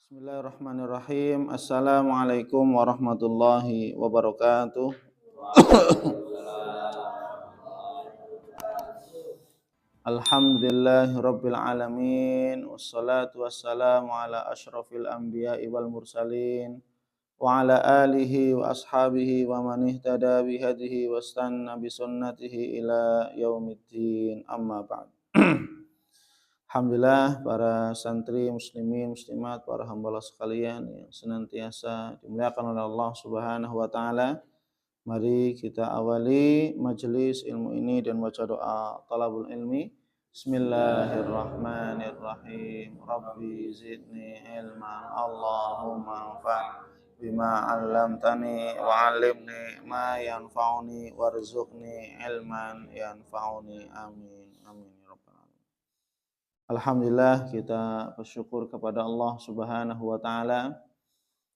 Bismillahirrahmanirrahim. Assalamualaikum warahmatullahi wabarakatuh. Alhamdulillahi rabbil alamin. Wassalatu wassalamu ala ashrafil anbiya'i wal mursalin wa ala alihi wa ashabihi wa man ihtada bihadihi wastanna bisunnatihi ila yaumiddin. Amma ba'd. Alhamdulillah para santri muslimin muslimat, para hamba Allah sekalian yang senantiasa dimuliakan oleh Allah Subhanahu wa taala. Mari kita awali majelis ilmu ini dan baca doa talabul ilmi. Bismillahirrahmanirrahim. Rabbi zidni ilman. Allahumma anfa' bima 'allamtani wa 'allimni ma yanfa'uni warzuqni ilman yanfa'uni. Amin. Amin. Alhamdulillah, kita bersyukur kepada Allah Subhanahu wa taala.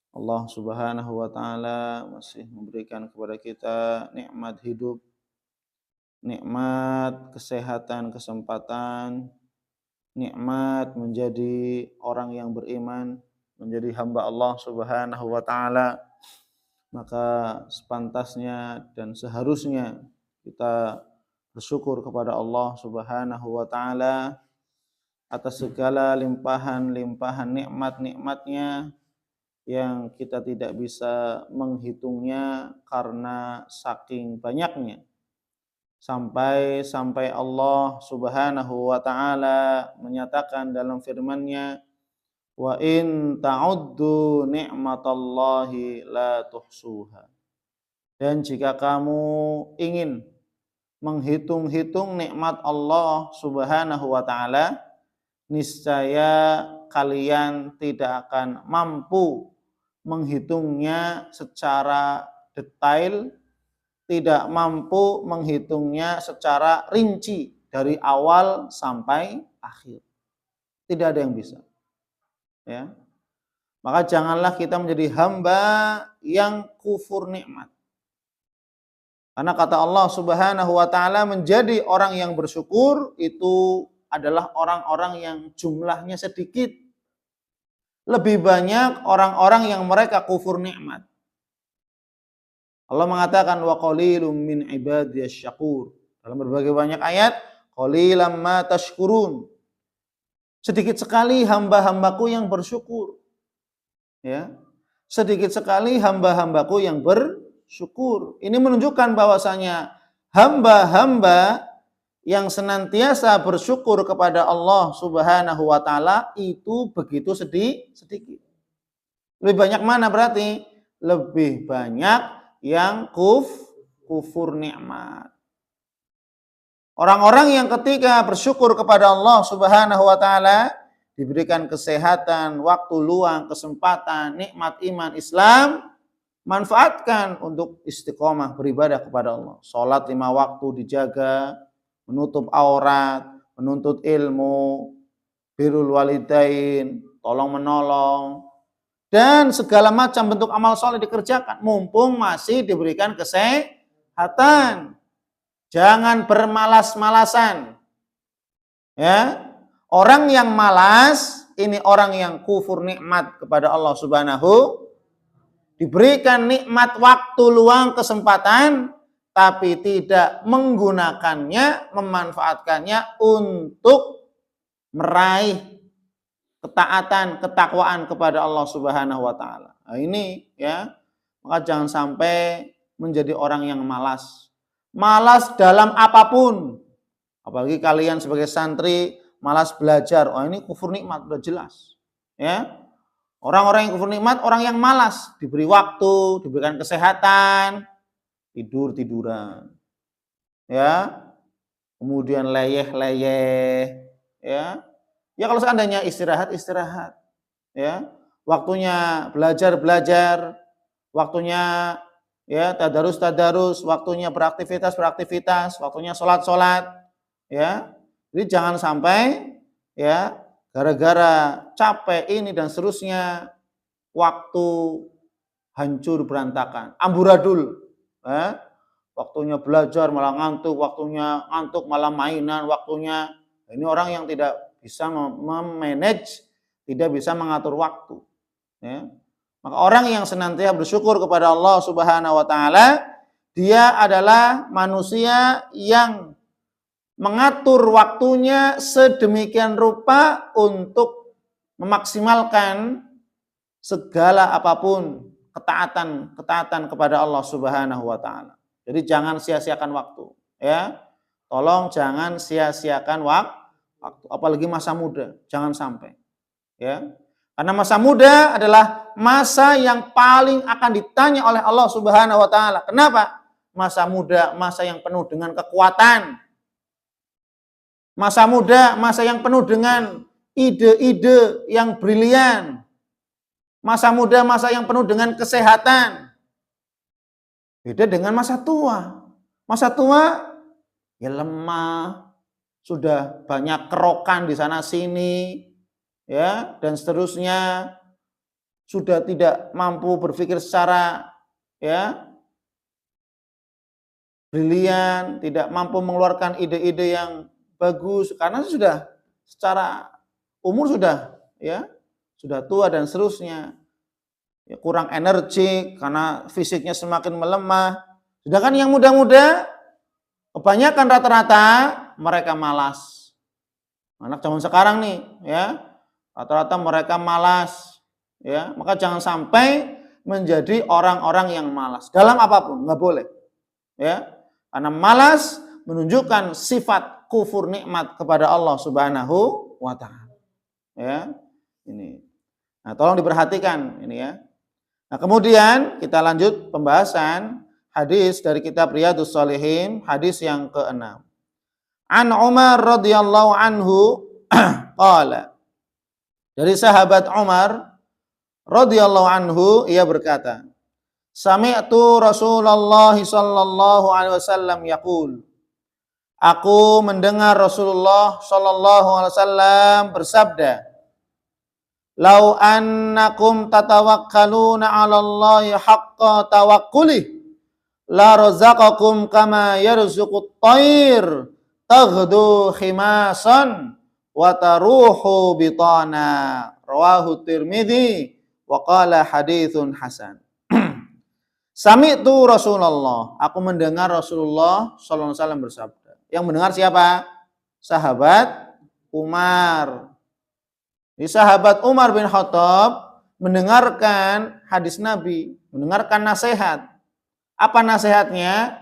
Allah Subhanahu wa taala masih memberikan kepada kita nikmat hidup, nikmat kesehatan, kesempatan, nikmat menjadi orang yang beriman, menjadi hamba Allah Subhanahu wa taala. Maka sepantasnya dan seharusnya kita bersyukur kepada Allah Subhanahu wa taala atas segala limpahan-limpahan nikmat-nikmatnya yang kita tidak bisa menghitungnya karena saking banyaknya. Sampai Allah Subhanahu wa taala menyatakan dalam firman-Nya, wa in ta'uddu ni'matallahi la tuhsuha. Dan jika kamu ingin menghitung-hitung nikmat Allah Subhanahu wa taala, niscaya kalian tidak akan mampu menghitungnya secara detail, tidak mampu menghitungnya secara rinci dari awal sampai akhir. Tidak ada yang bisa. Ya. Maka janganlah kita menjadi hamba yang kufur nikmat. Karena kata Allah Subhanahu wa taala, menjadi orang yang bersyukur itu adalah orang-orang yang jumlahnya sedikit. Lebih banyak orang-orang yang mereka kufur nikmat. Allah mengatakan wa qalilum min ibadiyasy syakur. Dalam berbagai banyak ayat, qalilam ma tashkurun. Sedikit sekali hamba-hambaku yang bersyukur. Ya. Sedikit sekali hamba-hambaku yang bersyukur. Ini menunjukkan bahwasanya hamba-hamba yang senantiasa bersyukur kepada Allah Subhanahu wa taala itu begitu sedikit. Lebih banyak mana berarti? Lebih banyak yang kufur nikmat. Orang-orang yang ketika bersyukur kepada Allah Subhanahu wa taala diberikan kesehatan, waktu luang, kesempatan, nikmat iman Islam, manfaatkan untuk istiqomah beribadah kepada Allah. Salat 5 waktu dijaga, menutup aurat, menuntut ilmu, birrul walidain, tolong menolong, dan segala macam bentuk amal soleh dikerjakan mumpung masih diberikan kesehatan. Jangan bermalas-malasan. Ya, orang yang malas ini orang yang kufur nikmat kepada Allah Subhanahu. Diberikan nikmat waktu luang, kesempatan, tapi tidak menggunakannya, memanfaatkannya untuk meraih ketaatan, ketakwaan kepada Allah Subhanahu wa taala. Nah, ini ya, maka jangan sampai menjadi orang yang malas. Malas dalam apapun. Apalagi kalian sebagai santri malas belajar. Oh, ini kufur nikmat, sudah jelas. Ya. Orang-orang yang kufur nikmat, orang yang malas, diberi waktu, diberikan kesehatan, tidur-tiduran, ya, kemudian leyeh-leyeh, ya, ya kalau seandainya istirahat, ya, waktunya belajar, waktunya ya tadarus, waktunya beraktivitas, waktunya sholat, ya, jadi jangan sampai ya gara-gara capek ini dan seterusnya waktu hancur berantakan, amburadul. Waktunya belajar malah ngantuk, waktunya ngantuk malah mainan, ini orang yang tidak bisa memanage, tidak bisa mengatur waktu. Ya. Maka orang yang senantiasa bersyukur kepada Allah Subhanahu wa taala, dia adalah manusia yang mengatur waktunya sedemikian rupa untuk memaksimalkan segala apapun ketaatan kepada Allah Subhanahu wa taala. Jadi jangan sia-siakan waktu, ya. Tolong jangan sia-siakan waktu, apalagi masa muda, jangan sampai, ya. Karena masa muda adalah masa yang paling akan ditanya oleh Allah Subhanahu wa taala. Kenapa? Masa muda, masa yang penuh dengan kekuatan. Masa muda, masa yang penuh dengan ide-ide yang brilian. Masa muda, masa yang penuh dengan kesehatan. Beda dengan masa tua. Masa tua ya lemah, sudah banyak kerokan di sana sini, ya, dan seterusnya, sudah tidak mampu berpikir secara, ya, brilian, tidak mampu mengeluarkan ide-ide yang bagus karena sudah secara umur sudah, ya, sudah tua dan seterusnya. Ya, kurang energi karena fisiknya semakin melemah. Sedangkan yang muda-muda kebanyakan rata-rata mereka malas. Anak zaman sekarang nih, ya, rata-rata mereka malas, ya. Maka jangan sampai menjadi orang-orang yang malas dalam apapun, nggak boleh, ya. Karena malas menunjukkan sifat kufur nikmat kepada Allah Subhanahu wa taala. Ya. Ini. Nah, tolong diperhatikan ini, ya. Nah, kemudian kita lanjut pembahasan hadis dari kitab Riyadhus Shalihin, hadis yang ke-6. An Umar radhiyallahu anhu qala. Dari sahabat Umar radhiyallahu anhu, ia berkata, sami'tu Rasulullah sallallahu alaihi wasallam yaqul. Aku mendengar Rasulullah sallallahu alaihi wasallam bersabda, lau annakum tatawakkaluna 'ala Allahi haqqa tawakkuli la razaqakum kama yarzuqut thair taghdu khimasan wa taruhu bitana. Rawahu Tirmidzi wa qala haditsun hasan. Sami'tu Rasulullah, aku mendengar Rasulullah sallallahu alaihi wasallam bersabda. Yang mendengar siapa? Sahabat Umar. Di sahabat Umar bin Khattab mendengarkan hadis Nabi, mendengarkan nasihat. Apa nasihatnya?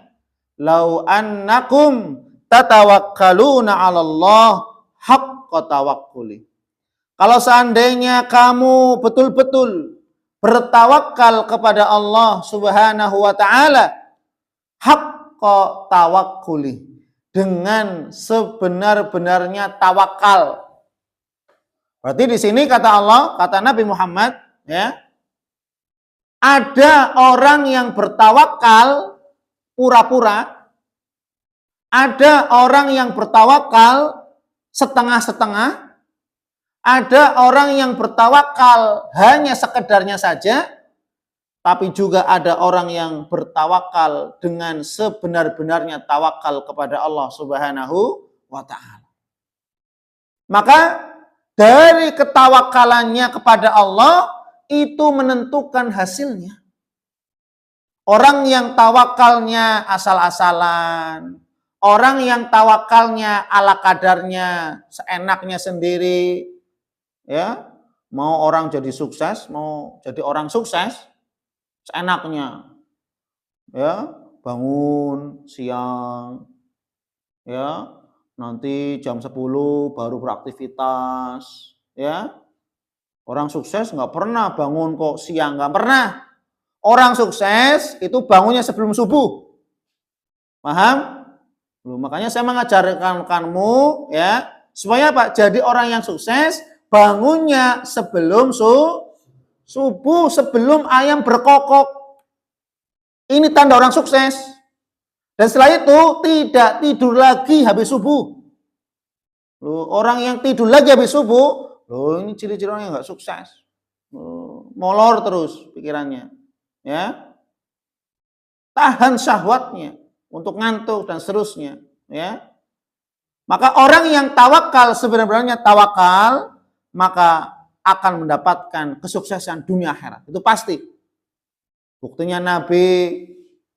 Lau annakum tatawakkaluna 'ala Allah haqqa tawakkuli. Kalau seandainya kamu betul-betul bertawakal kepada Allah Subhanahu wa taala haqqa tawakkuli, dengan sebenar-benarnya tawakal. Berarti di sini kata Allah, kata Nabi Muhammad, ya, ada orang yang bertawakal pura-pura, ada orang yang bertawakal setengah-setengah, ada orang yang bertawakal hanya sekedarnya saja, tapi juga ada orang yang bertawakal dengan sebenar-benarnya tawakal kepada Allah Subhanahu wa taala. Maka dari ketawakalannya kepada Allah itu menentukan hasilnya. Orang yang tawakalnya asal-asalan, orang yang tawakalnya ala kadarnya, seenaknya sendiri, ya, mau orang jadi sukses, mau jadi orang sukses, seenaknya, ya, bangun siang, ya, nanti jam 10 baru beraktivitas, ya. Orang sukses nggak pernah bangun kok siang, nggak pernah. Orang sukses itu bangunnya sebelum subuh. Paham? Makanya saya mengajarkan kamu, ya, supaya apa? Jadi orang yang sukses bangunnya sebelum subuh, sebelum ayam berkokok. Ini tanda orang sukses. Dan setelah itu tidak tidur lagi habis subuh. Loh, orang yang tidur lagi habis subuh, loh, ini ciri-ciri orang yang nggak sukses. Loh, molor terus pikirannya, ya. Tahan syahwatnya untuk ngantuk dan seterusnya, ya. Maka orang yang tawakal sebenarnya tawakal, maka akan mendapatkan kesuksesan dunia akhirat. Itu pasti. Buktinya Nabi,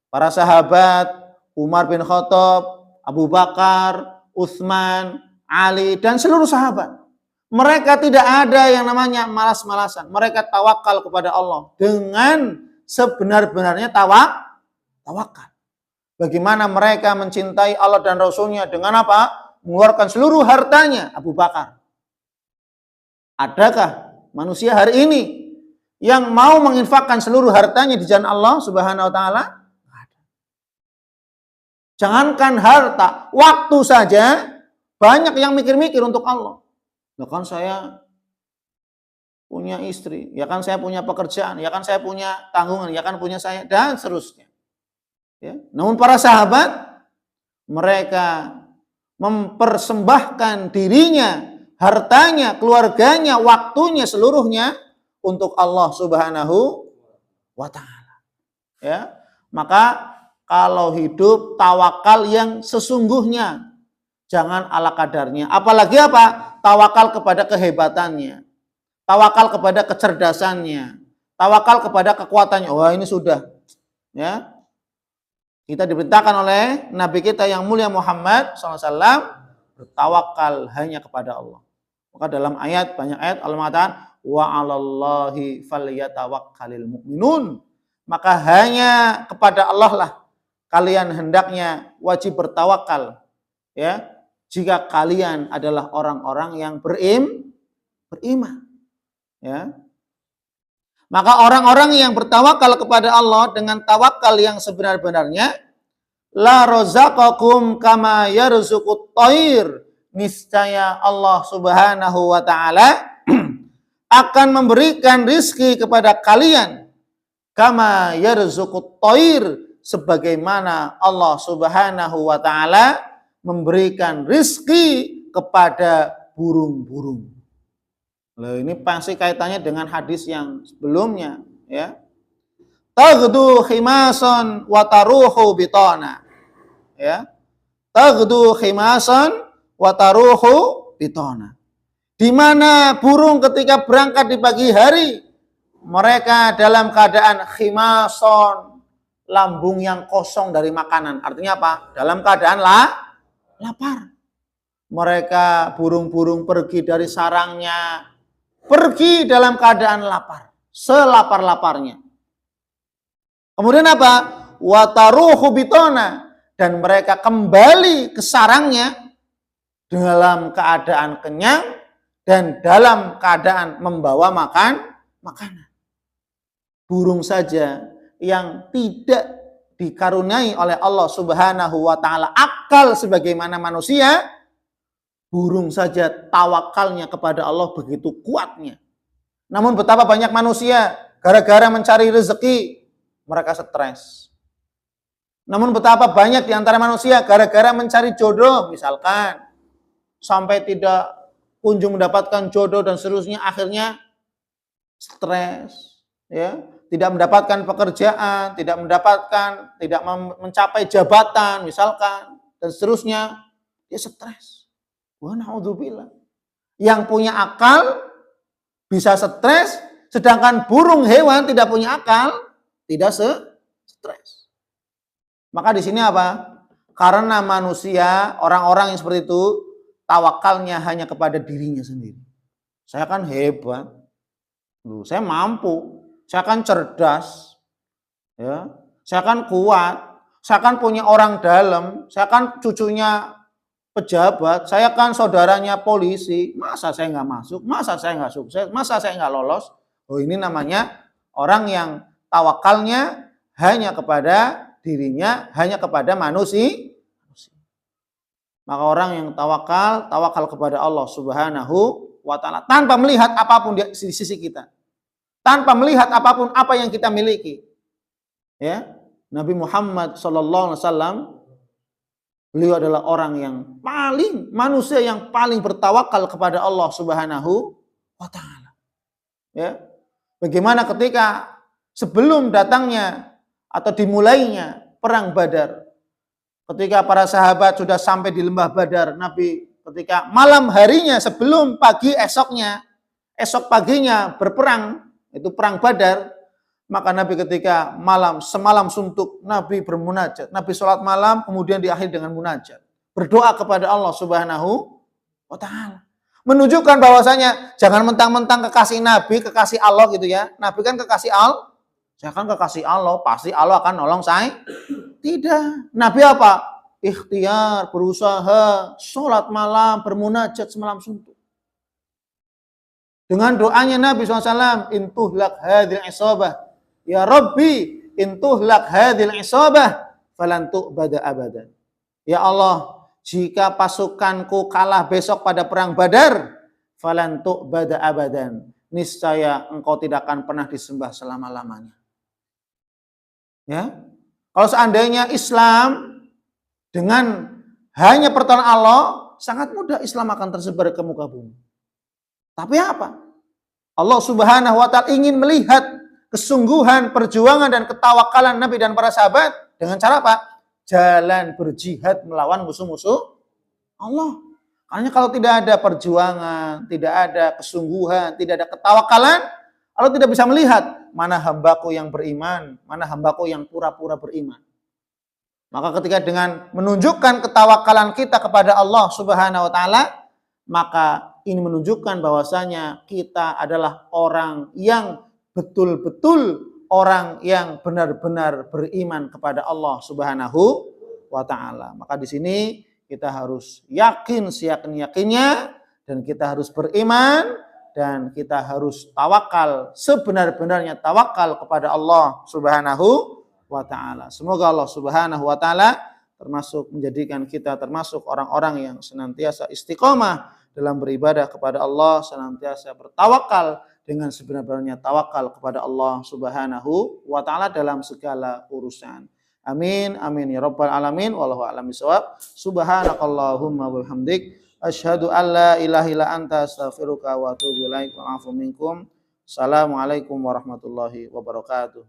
para sahabat, Umar bin Khattab, Abu Bakar, Utsman, Ali, dan seluruh sahabat. Mereka tidak ada yang namanya malas-malasan. Mereka tawakal kepada Allah dengan sebenar-benarnya tawakal. Bagaimana mereka mencintai Allah dan Rasulnya dengan apa? Mengeluarkan seluruh hartanya. Abu Bakar. Adakah manusia hari ini yang mau menginfakkan seluruh hartanya di jalan Allah Subhanahu wa taala? Jangankan harta, waktu saja banyak yang mikir-mikir untuk Allah. Ya kan saya punya istri, ya kan saya punya pekerjaan, ya kan saya punya tanggungan, ya kan punya saya, dan seterusnya. Ya. Namun para sahabat, mereka mempersembahkan dirinya, hartanya, keluarganya, waktunya, seluruhnya untuk Allah Subhanahu wa taala. Ya. Maka kalau hidup tawakal yang sesungguhnya, jangan ala kadarnya. Apalagi apa? Tawakal kepada kehebatannya. Tawakal kepada kecerdasannya. Tawakal kepada kekuatannya. Wah, ini sudah. Ya. Kita diperintahkan oleh Nabi kita yang mulia Muhammad SAW bertawakal hanya kepada Allah. Maka dalam banyak ayat Allah mengatakan wa 'alallahi falyatawakkalul mu'minun. Maka hanya kepada Allah lah kalian hendaknya wajib bertawakal. Ya, jika kalian adalah orang-orang yang beriman. Ya. Maka orang-orang yang bertawakal kepada Allah dengan tawakal yang sebenar-benarnya, la razaqakum kama yarzuqut thair, niscaya Allah Subhanahu wa taala akan memberikan rizki kepada kalian kama yarzuqut thair, sebagaimana Allah Subhanahu wa taala memberikan rizki kepada burung-burung. Loh, ini pasti kaitannya dengan hadis yang sebelumnya, ya. Taghdu khimasan wa taruhu bitana. Ya. Taghdu khimasan wa taruhu bitana. Di mana burung ketika berangkat di pagi hari, mereka dalam keadaan khimason, lambung yang kosong dari makanan. Artinya apa? Dalam keadaan lapar. Mereka burung-burung pergi dari sarangnya, pergi dalam keadaan lapar, selapar-laparnya. Kemudian apa? Wataruhu bitona, dan mereka kembali ke sarangnya dalam keadaan kenyang dan dalam keadaan membawa makanan. Burung saja yang tidak dikaruniai oleh Allah Subhanahu wa taala akal sebagaimana manusia, burung saja tawakalnya kepada Allah begitu kuatnya. Namun betapa banyak manusia gara-gara mencari rezeki mereka stres. Namun betapa banyak di antara manusia gara-gara mencari jodoh misalkan sampai tidak kunjung mendapatkan jodoh dan seterusnya, akhirnya stres, ya, tidak mendapatkan pekerjaan, tidak mencapai jabatan misalkan dan seterusnya, dia stres. Wa na'udzubillah. Yang punya akal bisa stres, sedangkan burung hewan tidak punya akal tidak stres. Maka di sini apa? Karena manusia, orang-orang yang seperti itu tawakalnya hanya kepada dirinya sendiri. Saya kan hebat, saya mampu, saya kan cerdas, ya, saya kan kuat, saya kan punya orang dalam, saya kan cucunya pejabat, saya kan saudaranya polisi, masa saya nggak masuk, masa saya nggak sukses, masa saya nggak lolos. Oh, ini namanya orang yang tawakalnya hanya kepada dirinya, hanya kepada manusia. Maka orang yang tawakal kepada Allah Subhanahu wa taala tanpa melihat apapun di sisi kita, tanpa melihat apapun apa yang kita miliki. Ya, Nabi Muhammad SAW, beliau adalah orang yang manusia yang paling bertawakal kepada Allah Subhanahu wa taala. Ya. Bagaimana ketika sebelum datangnya atau dimulainya perang Badar, ketika para sahabat sudah sampai di lembah Badar, Nabi ketika malam harinya sebelum pagi esoknya, esok paginya berperang, itu perang Badar, maka Nabi ketika semalam suntuk, Nabi bermunajat. Nabi sholat malam, kemudian diakhiri dengan munajat. Berdoa kepada Allah Subhanahu wa Ta'ala. Menunjukkan bahwasanya jangan mentang-mentang kekasih Nabi, kekasih Allah gitu ya. Nabi kan kekasih Allah. Saya kan kekasih Allah, pasti Allah akan nolong saya. Tidak. Nabi apa? Ikhtiar, berusaha, sholat malam, bermunajat semalam suntuk. Dengan doanya Nabi SAW, intuhlak hadhil isabah. Ya Rabbi, intuhlak hadhil isabah, falan tu'bada abadan. Ya Allah, jika pasukanku kalah besok pada perang Badar, falan tu'bada abadan. Niscaya engkau tidak akan pernah disembah selama-lamanya. Ya. Kalau seandainya Islam dengan hanya pertolongan Allah, sangat mudah Islam akan tersebar ke muka bumi. Tapi apa? Allah Subhanahu wa Ta'ala ingin melihat kesungguhan, perjuangan dan ketawakalan Nabi dan para sahabat dengan cara apa? Jalan berjihad melawan musuh-musuh Allah. Karena kalau tidak ada perjuangan, tidak ada kesungguhan, tidak ada ketawakalan, Allah tidak bisa melihat mana hambaku yang beriman, mana hambaku yang pura-pura beriman. Maka ketika dengan menunjukkan ketawakalan kita kepada Allah Subhanahu wa Ta'ala, maka ini menunjukkan bahwasanya kita adalah orang yang betul-betul orang yang benar-benar beriman kepada Allah Subhanahu wa Ta'ala. Maka di sini kita harus yakin seyakin-yakinnya, dan kita harus beriman, dan kita harus tawakal sebenar-benarnya tawakal kepada Allah Subhanahu wa Ta'ala. Semoga Allah Subhanahu wa Ta'ala termasuk menjadikan kita termasuk orang-orang yang senantiasa istiqomah dalam beribadah kepada Allah, senantiasa bertawakal dengan sebenar-benarnya tawakal kepada Allah Subhanahu wa Ta'ala dalam segala urusan. Amin amin ya rabbal alamin. Wallahu a'lam bishawab. Subhanakallahumma wa bihamdik asyhadu an la ilaha illa anta astaghfiruka wa atubu ilaik. Wa'afu minkum. Assalamualaikum warahmatullahi wabarakatuh.